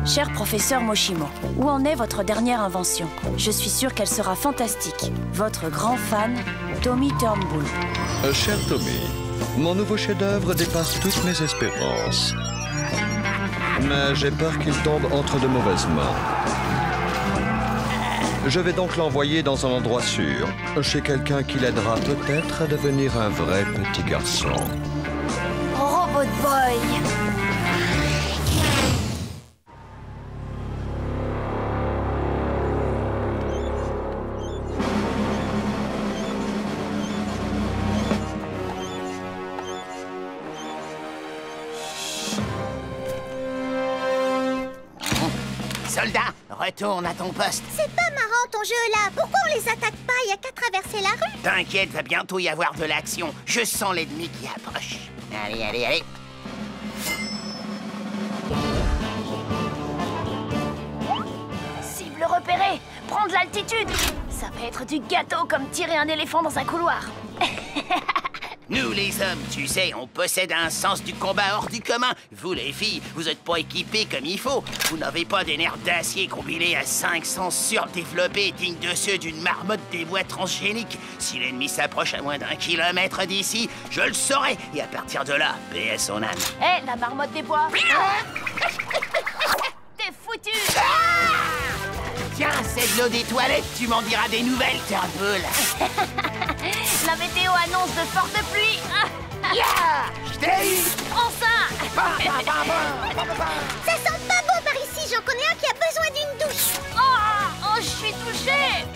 Cher professeur Moshimo, où en est votre dernière invention? Je suis sûre qu'elle sera fantastique. Votre grand fan, Tommy Turnbull. Cher Tommy, mon nouveau chef-d'œuvre dépasse toutes mes espérances. Mais j'ai peur qu'il tombe entre de mauvaises mains. Je vais donc l'envoyer dans un endroit sûr, chez quelqu'un qui l'aidera peut-être à devenir un vrai petit garçon. Robot Boy! Soldat, retourne à ton poste. C'est pas marrant ton jeu là. Pourquoi on les attaque pas? Y a qu'à traverser la rue. T'inquiète, va bientôt y avoir de l'action. Je sens l'ennemi qui approche. Allez, allez, allez. Cible repérée! Prendre l'altitude! Ça va être du gâteau comme tirer un éléphant dans un couloir. Nous, les hommes, tu sais, on possède un sens du combat hors du commun. Vous, les filles, vous êtes pas équipées comme il faut. Vous n'avez pas des nerfs d'acier combinés à 5 sens surdéveloppés dignes de ceux d'une marmotte des bois transgénique. Si l'ennemi s'approche à moins d'1 kilomètre d'ici, je le saurai. Et à partir de là, paix à son âme. Hé, la marmotte des bois! T'es foutu! Tiens, c'est de l'eau des toilettes, tu m'en diras des nouvelles, Turnbull. La météo annonce de fortes pluies! Yeah! Je t'ai eu! Prends ça! Ça sent pas bon par ici. J'en connais un qui a besoin d'une douche. Oh, je suis touchée!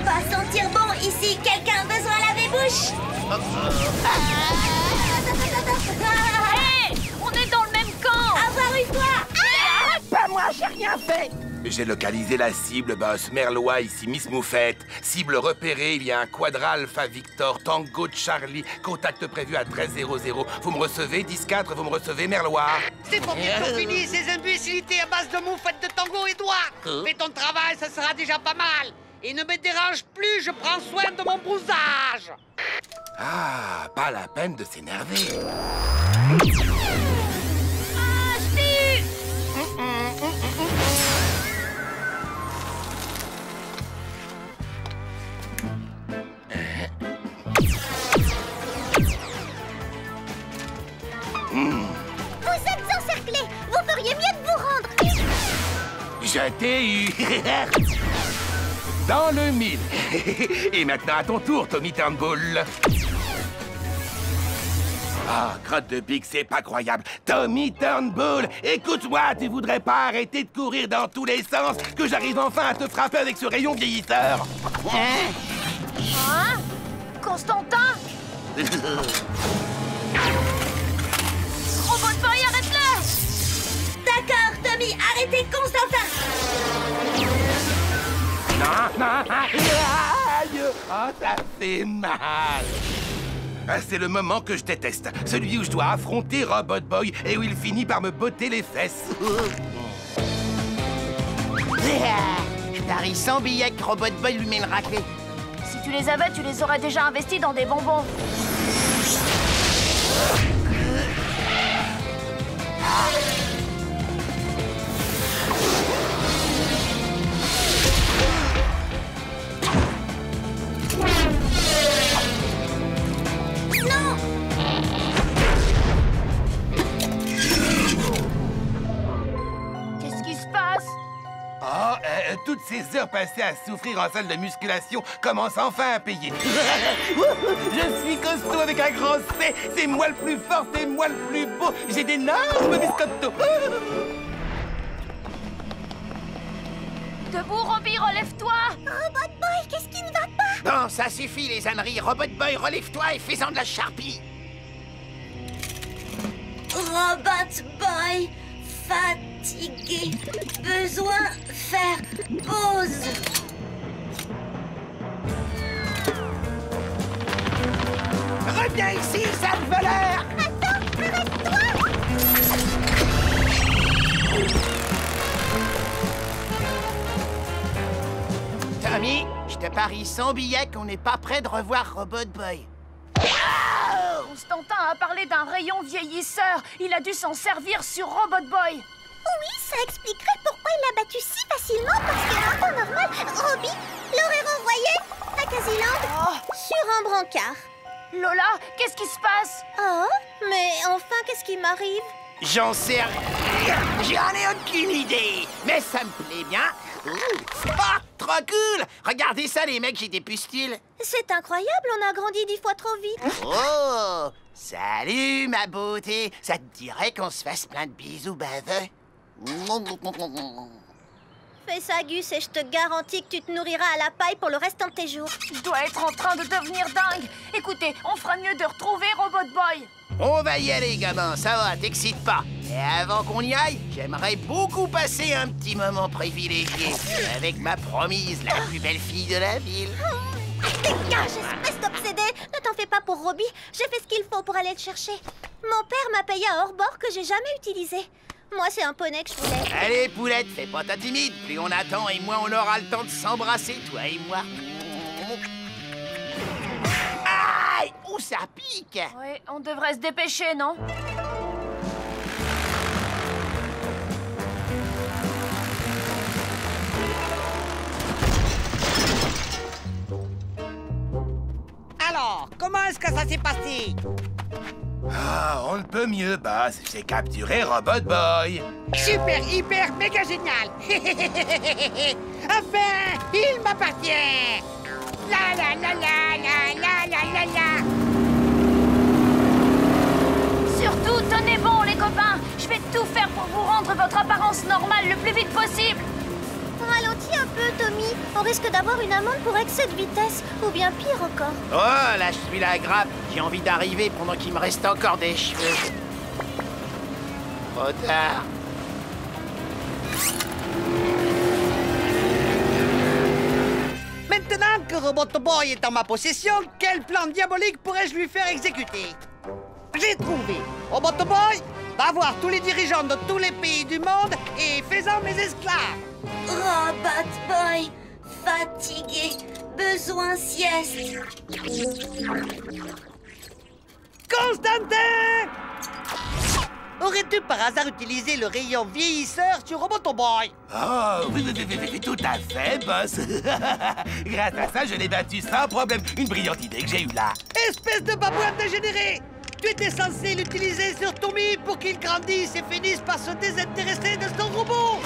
Va sentir bon ici. Quelqu'un a besoin à laver-bouche. Hé! On est dans le même camp! Avoir eu quoi? Pas moi, j'ai rien fait! J'ai localisé la cible, boss. Merlois, ici Miss Moufette. Cible repérée, il y a un Quadra Alpha Victor, Tango Charlie. Contact prévu à 13:00. Vous me recevez, 10-4, vous me recevez, Merlois. C'est pour bientôt fini ces imbécilités à base de moufettes de tango, Edouard. Fais ton travail, ça sera déjà pas mal. Et ne me dérange plus, je prends soin de mon brousage. Ah, pas la peine de s'énerver. Ah, je t'ai eu! Vous êtes encerclés. Vous feriez mieux de vous rendre. Je t'ai eu. Dans le mille. Et maintenant à ton tour, Tommy Turnbull. Ah, crotte de pique, c'est pas croyable. Tommy Turnbull, écoute-moi, tu voudrais pas arrêter de courir dans tous les sens, que j'arrive enfin à te frapper avec ce rayon vieillisseur? Hein? Constantin? Robot Boy, arrête-le! D'accord, Tommy. Arrêtez Constantin. Non, non, aïe! Oh, ça fait mal! Ah, c'est le moment que je déteste, celui où je dois affronter Robot Boy et où il finit par me botter les fesses. Je parie 100 billets que Robot Boy lui met le raclé. Si tu les avais, tu les aurais déjà investis dans des bonbons. Non. Qu'est-ce qui se passe? Oh, toutes ces heures passées à souffrir en salle de musculation commencent enfin à payer. Je suis costaud avec un gros C. C'est moi le plus fort, c'est moi le plus beau. J'ai d'énormes biscottos. Debout, Robbie, relève-toi! Robot Boy, qu'est-ce qui ne va pas? Bon, ça suffit les âneries. Robot Boy, relève-toi et fais-en de la charpie. Robot Boy, fatigué, besoin faire pause. Reviens ici, sale voleur! Attends, arrête-toi. Tommy, Tommy, je te parie 100 billets qu'on n'est pas près de revoir Robot Boy. Constantin a parlé d'un rayon vieillisseur. Il a dû s'en servir sur Robot Boy. Oui, ça expliquerait pourquoi il l'a battu si facilement, parce qu'en temps normal, Robbie l'aurait renvoyé à Casiland sur un brancard. Lola, qu'est-ce qui se passe? Oh, mais enfin, qu'est-ce qui m'arrive? J'en sais rien. J'en ai aucune idée. Mais ça me plaît bien. Ah, trop cool. Regardez ça, les mecs, j'ai des pustules. C'est incroyable, on a grandi 10 fois trop vite. Oh, salut, ma beauté. Ça te dirait qu'on se fasse plein de bisous baveux? Fais ça, Gus, et je te garantis que tu te nourriras à la paille pour le restant de tes jours. Je dois être en train de devenir dingue. Écoutez, on fera mieux de retrouver Robot Boy. On va y aller, gamin, ça va, t'excite pas. Et avant qu'on y aille, j'aimerais beaucoup passer un petit moment privilégié avec ma promise, la plus belle fille de la ville. Dégage, espèce d'obsédé! Ne t'en fais pas pour Robbie, j'ai fait ce qu'il faut pour aller le chercher. Mon père m'a payé un hors-bord que j'ai jamais utilisé. Moi, c'est un poney que je voulais. Allez, poulette, fais pas ta timide. Plus on attend et moins on aura le temps de s'embrasser, toi et moi. Aïe! Où ça pique? Oui, on devrait se dépêcher, non? Alors, comment est-ce que ça s'est passé? Ah, on ne peut mieux, boss. J'ai capturé Robot Boy. Super, hyper, méga génial. Enfin, il m'appartient. La la la la la la la la la. Surtout, tenez bon, les copains. Je vais tout faire pour vous rendre votre apparence normale le plus vite possible. Ralentis un peu, Tommy. On risque d'avoir une amende pour excès de vitesse, ou bien pire encore. Oh, là, je suis la grappe. J'ai envie d'arriver pendant qu'il me reste encore des cheveux. Trop tard. Maintenant que Robot Boy est en ma possession, quel plan diabolique pourrais-je lui faire exécuter? J'ai trouvé. Robot Boy va voir tous les dirigeants de tous les pays du monde et fais-en mes esclaves. Robot Boy, fatigué, besoin sieste. Constantin! Aurais-tu par hasard utilisé le rayon vieillisseur sur Robot Boy? Oh, oui, tout à fait, boss. Grâce à ça, je l'ai battu sans problème. Une brillante idée que j'ai eue là. Espèce de babouin dégénéré! Tu étais censé l'utiliser sur Tommy pour qu'il grandisse et finisse par se désintéresser de son robot!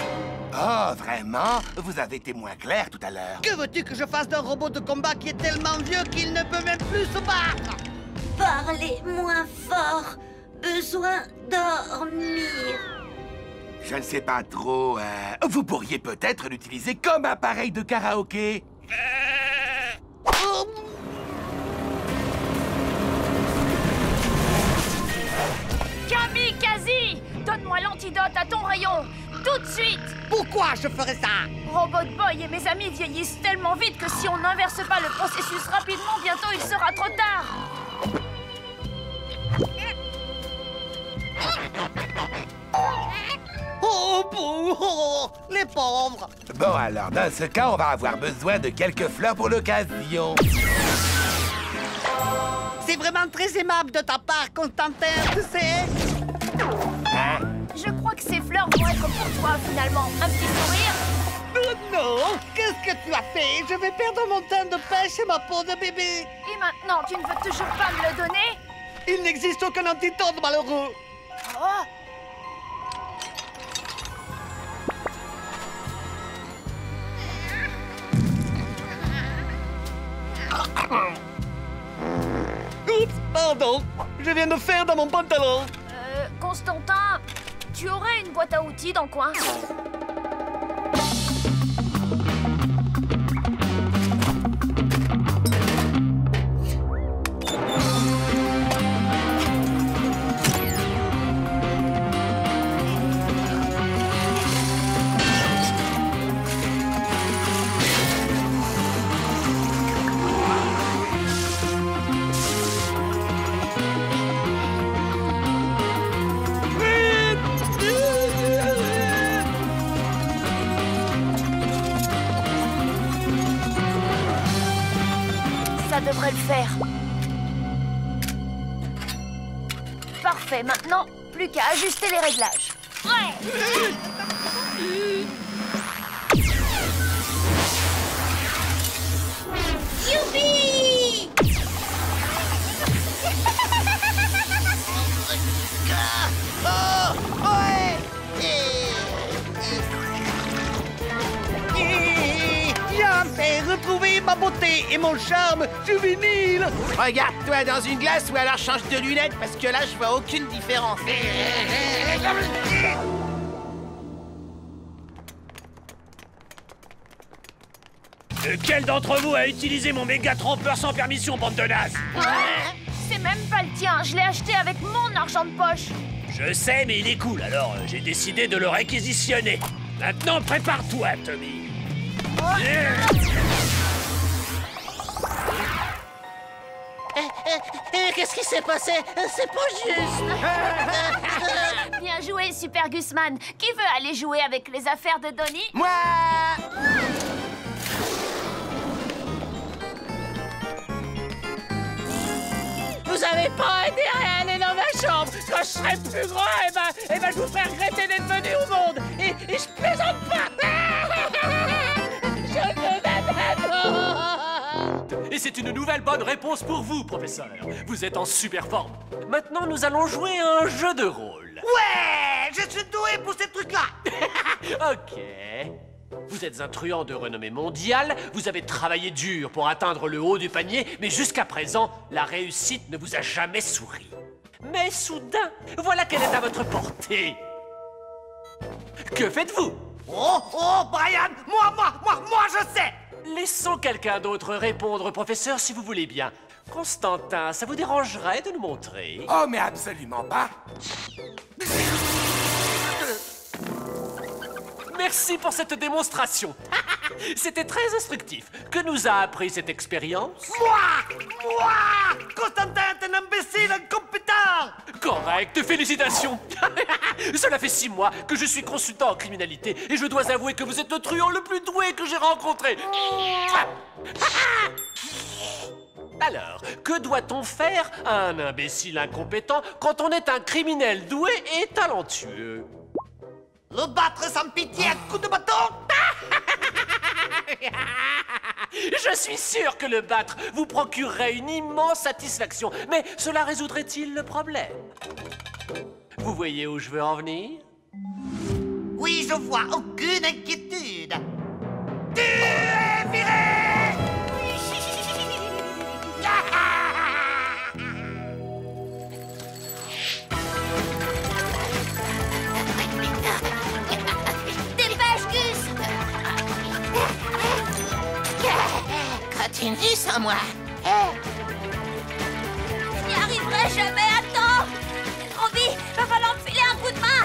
Oh, vraiment? Vous avez été moins clair tout à l'heure. Que veux-tu que je fasse d'un robot de combat qui est tellement vieux qu'il ne peut même plus se battre? Parlez moins fort. Besoin dormir. Je ne sais pas trop. Vous pourriez peut-être l'utiliser comme appareil de karaoké. Kamikaze! Donne-moi l'antidote à ton rayon, tout de suite! Pourquoi je ferais ça? Robot Boy et mes amis vieillissent tellement vite que si on n'inverse pas le processus rapidement, bientôt il sera trop tard! Les pauvres! Bon, alors, dans ce cas, on va avoir besoin de quelques fleurs pour l'occasion. C'est vraiment très aimable de ta part, Constantin, tu sais. Hein? Je crois que ces fleurs vont être pour toi, finalement. Un petit sourire? Non! Qu'est-ce que tu as fait? Je vais perdre mon temps de pêche et ma peau de bébé. Et maintenant, tu ne veux toujours pas me le donner? Il n'existe aucun antidote, malheureux. Oh! Oups, pardon. Je viens de faire dans mon pantalon. Constantin, tu aurais une boîte à outils dans le coin? devrait le faire. Parfait, maintenant, plus qu'à ajuster les réglages. Ouais. Youpi! Oh, ouais. J'ai retrouvé ma beauté et mon charme juvénile. Regarde-toi dans une glace ou alors change de lunettes parce que là, je vois aucune différence. Lequel d'entre vous a utilisé mon méga trompeur sans permission, bande de nazes? C'est même pas le tien, je l'ai acheté avec mon argent de poche. Je sais, mais il est cool, alors j'ai décidé de le réquisitionner. Maintenant, prépare-toi, Tommy. Qu'est-ce qui s'est passé? C'est pas juste. Bien joué, Super Gusman. Qui veut aller jouer avec les affaires de Donnie? Moi! Vous avez pas intérêt à aller dans ma chambre. Quand je serai plus grand, je vous ferai regretter d'être venu au monde. Et je plaisante pas. Je veux Et c'est une nouvelle bonne réponse pour vous, professeur. Vous êtes en super forme. Maintenant, nous allons jouer à un jeu de rôle. Ouais, je suis doué pour ces trucs-là. Ok. Vous êtes un truand de renommée mondiale, vous avez travaillé dur pour atteindre le haut du panier, mais jusqu'à présent, la réussite ne vous a jamais souri. Mais soudain, voilà qu'elle est à votre portée. Que faites-vous? Oh, Brian, moi, je sais. Laissons quelqu'un d'autre répondre, professeur, si vous voulez bien. Constantin, ça vous dérangerait de nous montrer? Oh, mais absolument pas. Merci pour cette démonstration. C'était très instructif. Que nous a appris cette expérience? Moi Constantin est un imbécile incompétent. Correct, félicitations. Cela fait 6 mois que je suis consultant en criminalité et je dois avouer que vous êtes le truand le plus doué que j'ai rencontré. Alors, que doit-on faire à un imbécile incompétent quand on est un criminel doué et talentueux? Le battre sans pitié à coups de bâton. Je suis sûr que le battre vous procurerait une immense satisfaction, mais cela résoudrait-il le problème? Vous voyez où je veux en venir? Oui, je vois, aucune inquiétude. Tu es viré. Dépêche, Gus! Continue sans moi. Je n'y arriverai jamais à temps! Robbie, va falloir me filer un coup de main!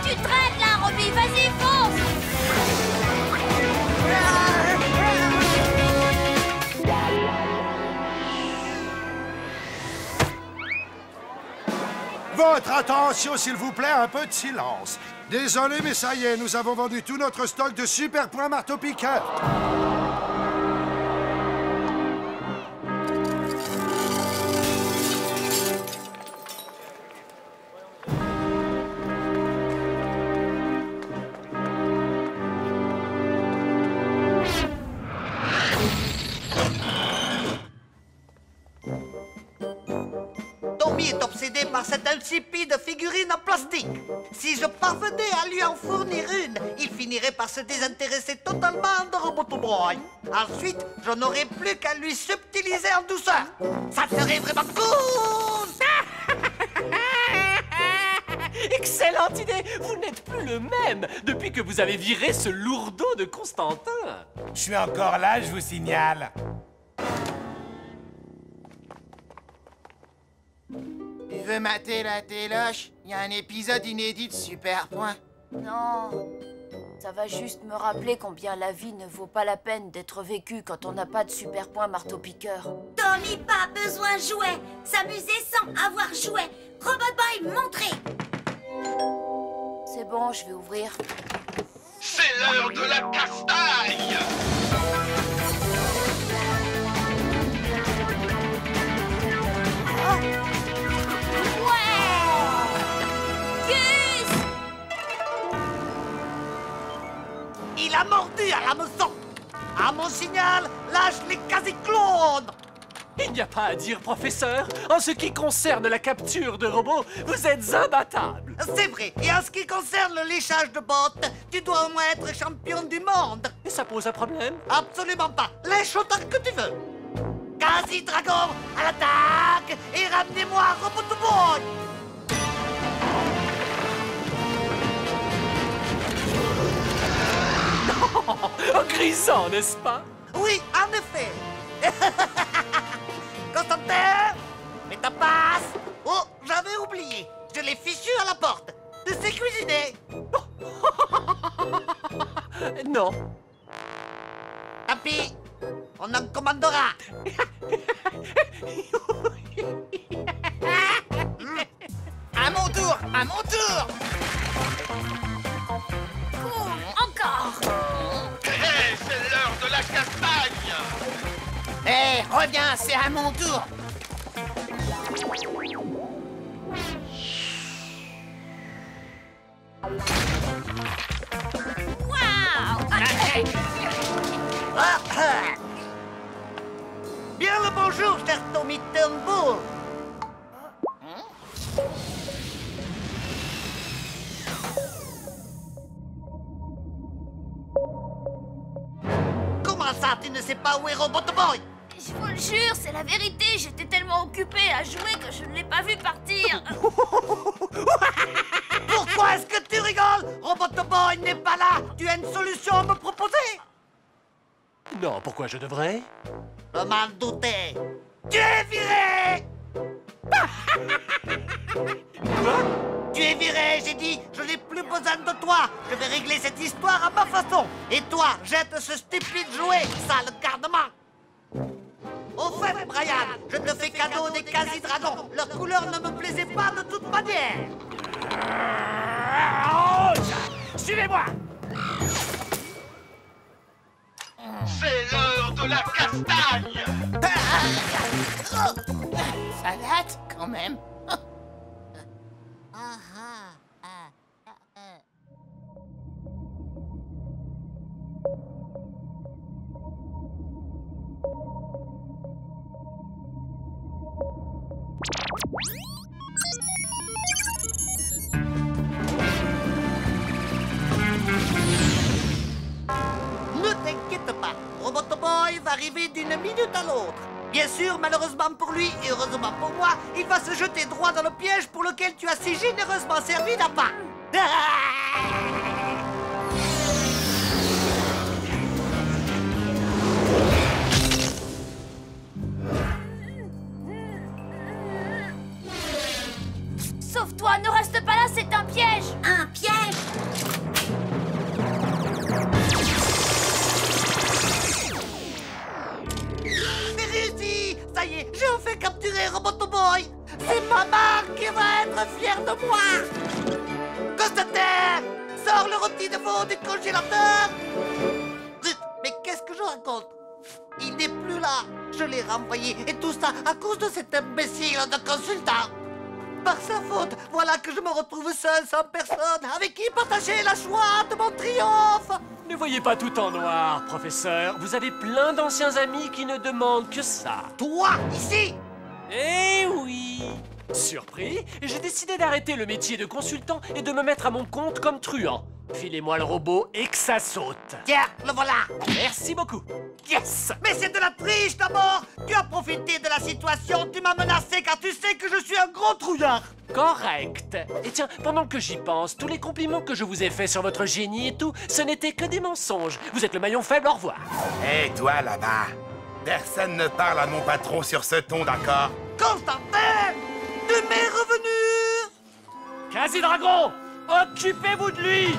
Tu traînes là, Robbie, vas-y, fonce! Votre attention, s'il vous plaît, un peu de silence. Désolé, mais ça y est, nous avons vendu tout notre stock de super points marteau-piqueur. Tommy est obsédé par cette insipide figurine en plastique. Si je parvenais à lui en fournir une, il finirait par se désintéresser totalement de Roboto Boy. Ensuite, je n'aurais plus qu'à lui subtiliser en douceur. Ça serait vraiment cool. Excellente idée! Vous n'êtes plus le même depuis que vous avez viré ce lourdeau de Constantin. Je suis encore là, je vous signale. Tu veux mater la téloche? Il y a un épisode inédit de Super Point. Non, ça va juste me rappeler combien la vie ne vaut pas la peine d'être vécue quand on n'a pas de super point marteau-piqueur. Tommy, pas besoin de jouets! S'amuser sans avoir jouet! Robot Boy, montrez! C'est bon, je vais ouvrir. C'est l'heure de la castagne! Il a mordu à l'hameçon. À mon signal, lâche les quasi-clones. Il n'y a pas à dire, professeur. En ce qui concerne la capture de robots, vous êtes imbattable. C'est vrai. Et en ce qui concerne le léchage de bottes, tu dois au moins être champion du monde. Et ça pose un problème? Absolument pas. Lèche autant que tu veux. Quasi-dragon, à l'attaque. Et ramenez-moi Robot Boy. Oh, grisant, n'est-ce pas? Oui, en effet. Constantin, mets ta passe. Oh, j'avais oublié. Je l'ai fichu à la porte. Tu sais cuisiner? Non. Tant pis, on en commandera. À mon tour! À mon tour! Encore. Hé, c'est l'heure de la castagne! Hé, reviens, c'est à mon tour! Bien le bonjour, cher Tommy Turnbull. Comment ça, tu ne sais pas où est Robot Boy? Je vous le jure, c'est la vérité. J'étais tellement occupée à jouer que je ne l'ai pas vu partir. Pourquoi est-ce que tu rigoles? Robot Boy n'est pas là. Tu as une solution à me proposer? Non, pourquoi je devrais? Je m'en doutais. Tu es viré. Tu es viré, j'ai dit. Je n'ai plus besoin de toi. Je vais régler cette histoire à ma façon. Et toi, jette ce stupide jouet, sale garnement. Au fait, Brian, je te fais cadeau des quasi-dragons. Leur couleur ne me plaisait pas de toute manière. Suivez-moi! C'est l'heure de la castagne! Ça date, quand même. Ne t'inquiète pas, Robot Boy va arriver d'une minute à l'autre. Bien sûr, malheureusement pour lui et heureusement pour moi, il va se jeter droit dans le piège pour lequel tu as si généreusement servi d'appât. Sauve-toi, ne reste pas là, c'est un piège. Un piège? C'est réussi! Ça y est, j'ai enfin capturé Robot Boy! C'est maman qui va être fière de moi! Constantin! Sors le rôti de veau du congélateur! Zut, mais qu'est-ce que je raconte? Il n'est plus là! Je l'ai renvoyé, et tout ça à cause de cet imbécile de consultant! Par sa faute, voilà que je me retrouve seul, sans personne, avec qui partager la joie de mon triomphe! Ne voyez pas tout en noir, professeur. Vous avez plein d'anciens amis qui ne demandent que ça. Toi, ici! Eh oui! Surpris, j'ai décidé d'arrêter le métier de consultant et de me mettre à mon compte comme truand. Filez-moi le robot et que ça saute. Tiens, le voilà! Merci beaucoup. Yes! Mais c'est de la triche d'abord! Tu as profité de la situation, tu m'as menacé car tu sais que je suis un gros trouillard! Correct. Et tiens, pendant que j'y pense, tous les compliments que je vous ai faits sur votre génie et tout, ce n'était que des mensonges. Vous êtes le maillon faible, au revoir. Hé, toi là-bas! Personne ne parle à mon patron sur ce ton, d'accord? Constantin! Tu m'es revenu! Quasi-dragon, occupez-vous de lui!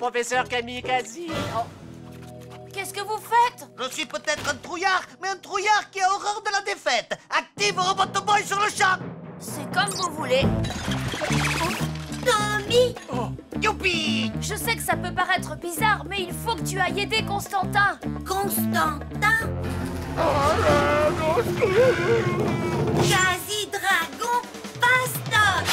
professeur Kamikaze. Oh. Qu'est-ce que vous faites? Je suis peut-être un trouillard, mais un trouillard qui a horreur de la défaite. Active Robotoboy sur le champ. C'est comme vous voulez. Tommy! Youpi! Je sais que ça peut paraître bizarre, mais il faut que tu ailles aider Constantin. Constantin! Quasi-dragon Bastoc!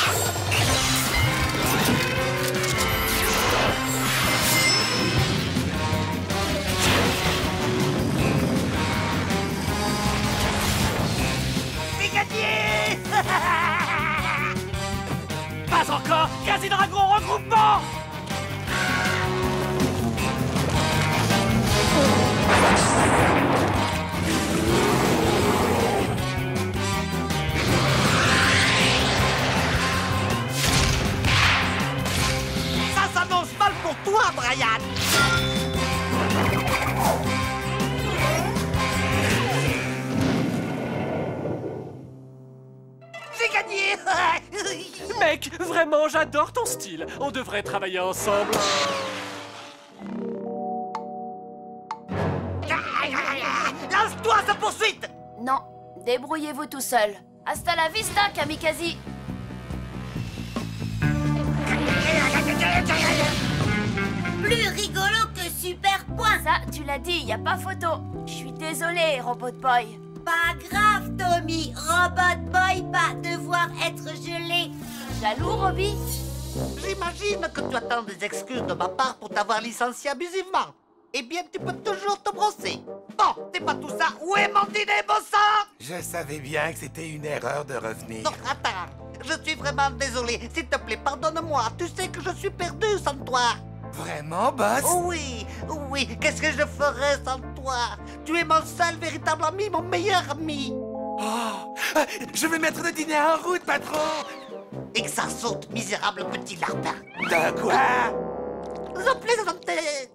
C'est gagné! Pas encore. Quasi-dragon regroupement. Ça s'annonce mal pour toi, Brian. J'ai gagné. Mec, vraiment, j'adore ton style. On devrait travailler ensemble. Lance-toi sa poursuite. Non, débrouillez-vous tout seul. Hasta la vista, Kamikaze. Plus rigolo que Super Point! Ça, tu l'as dit, y a pas photo. Je suis désolée, Robot Boy. Pas grave, Tommy! Robot Boy va devoir être gelé! Jaloux, Robbie? J'imagine que tu attends des excuses de ma part pour t'avoir licencié abusivement. Eh bien, tu peux toujours te brosser. Bon, c'est pas tout ça. Où est mon dîner, bon sang? Je savais bien que c'était une erreur de revenir. Non, attends. Je suis vraiment désolé. S'il te plaît, pardonne-moi. Tu sais que je suis perdu sans toi. Vraiment, boss? Oui, oui. Qu'est-ce que je ferais sans toi? Tu es mon seul véritable ami, mon meilleur ami. Oh, je vais mettre le dîner en route, patron! Et que ça saute, misérable petit lapin. De quoi? Je plaisantais.